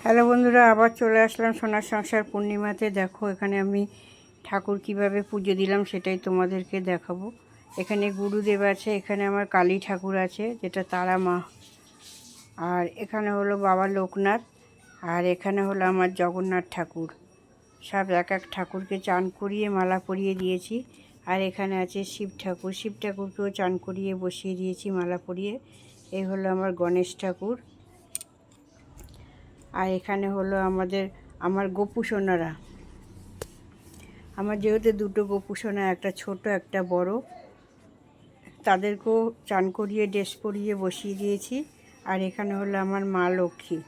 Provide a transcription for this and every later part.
Hello বন্ধুরা, আবার চলে আসলাম সোনার সংসার পূর্ণিমাতে। দেখো এখানে আমি ঠাকুর কিভাবে পুজো দিলাম সেটাই তোমাদেরকে দেখাবো। এখানে গুরুদেব আছে, এখানে আমার কালী ঠাকুর আছে যেটা তারা মা, আর এখানে হলো বাবা লোকনাথ, আর এখানে হলো আমার জগন্নাথ ঠাকুর। সব এক এক ঠাকুরকে চান করিয়ে মালা পরিয়ে দিয়েছি। আর এখানে আছে শিব ঠাকুর, শিব ঠাকুরকেও চান করিয়ে বসিয়ে দিয়েছি মালা পরিয়ে। এই হলো আমার গণেশ ঠাকুর। আর এখানে হলো আমার গোপু সোনারা। আমার যেহেতু দুটো গোপু সোনা, একটা ছোট একটা বড়, তাদেরকেও চান করিয়ে ড্রেস পরিয়ে বসিয়ে দিয়েছি। আর এখানে হলো আমার মা লক্ষ্মী,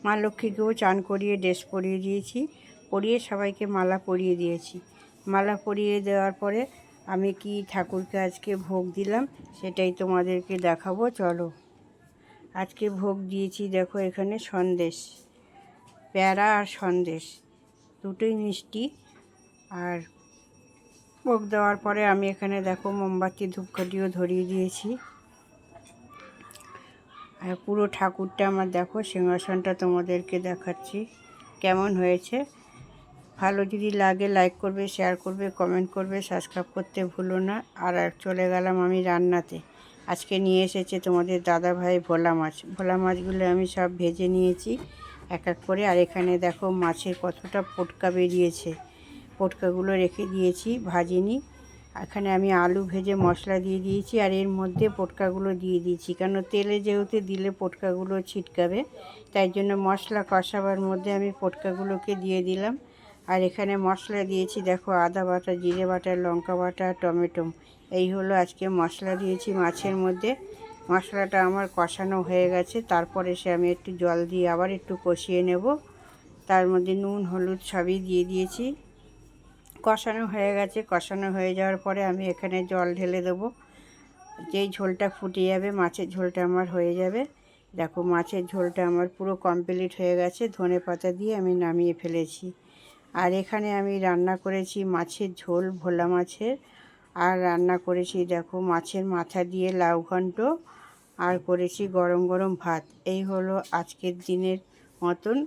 মা লক্ষ্মীকেও চান করিয়ে ড্রেস পরিয়ে দিয়েছি, পরিয়ে সবাইকে মালা পরিয়ে দিয়েছি। মালা পরিয়ে দেওয়ার পরে আমি কি ঠাকুরকে আজকে ভোগ দিলাম সেটাই তোমাদেরকে দেখাবো। চলো, আজকে ভোগ দিয়েছি। দেখো এখানে সন্দেশ, প্যারা আর সন্দেশ দুটোই মিষ্টি। আর ভোগ দেওয়ার পরে আমি এখানে দেখো মোমবাতি ধূপকাঠিও ধরিয়ে দিয়েছি। আর পুরো ঠাকুরটা আমার দেখো, সিংহাসনটা তোমাদেরকে দেখাচ্ছি কেমন হয়েছে। ভালো যদি লাগে লাইক করবে, শেয়ার করবে, কমেন্ট করবে, সাবস্ক্রাইব করতে ভুলো না। আর চলে গেলাম আমি রান্নাতে। আজকে নিয়ে এসেছে তোমাদের দাদা ভাই ভোলা মাছ। ভোলা মাছগুলো আমি সব ভেজে নিয়েছি এক এক করে। আর এখানে দেখো মাছের কতটা পটকা বেরিয়েছে, পটকাগুলো রেখে দিয়েছি, ভাজিনি। এখানে আমি আলু ভেজে মশলা দিয়ে দিয়েছি, আর এর মধ্যে পটকাগুলো দিয়ে দিয়েছি, কারণ তেলে যেহেতু দিলে পটকাগুলো ছিটকাবে, তাই জন্য মশলা কষাবার মধ্যে আমি পটকাগুলোকে দিয়ে দিলাম। আর এখানে মশলা দিয়েছি দেখো, আদা বাটা, জিরে বাটা, লঙ্কা বাটা, টমেটো। এই হলো আজকে মশলা দিয়েছি মাছের মধ্যে। মশলাটা আমার কষানো হয়ে গেছে, তারপরে আমি একটু জল দিয়ে আবার একটু কষিয়ে নেব। তার মধ্যে নুন হলুদ সবই দিয়ে দিয়েছি। কষানো হয়ে গেছে, কষানো হয়ে যাওয়ার পরে আমি এখানে জল ঢেলে দেবো। যেই ঝোলটা ফুটে যাবে, মাছের ঝোলটা আমার হয়ে যাবে। দেখো মাছের ঝোলটা আমার পুরো কমপ্লিট হয়ে গেছে, ধনে পাতা দিয়ে আমি নামিয়ে ফেলেছি। আর এখানে আমি রান্না করেছি মাছের ঝোল, ভোলা মাছের। আর রান্না করেছি দেখো মাছের মাথা দিয়ে লাউ ঘন্ট, আর করেছি গরম গরম ভাত। এই হলো আজকের দিনের মতন।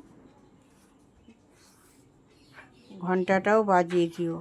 ঘন্টাটাও বাজিয়ে দিও।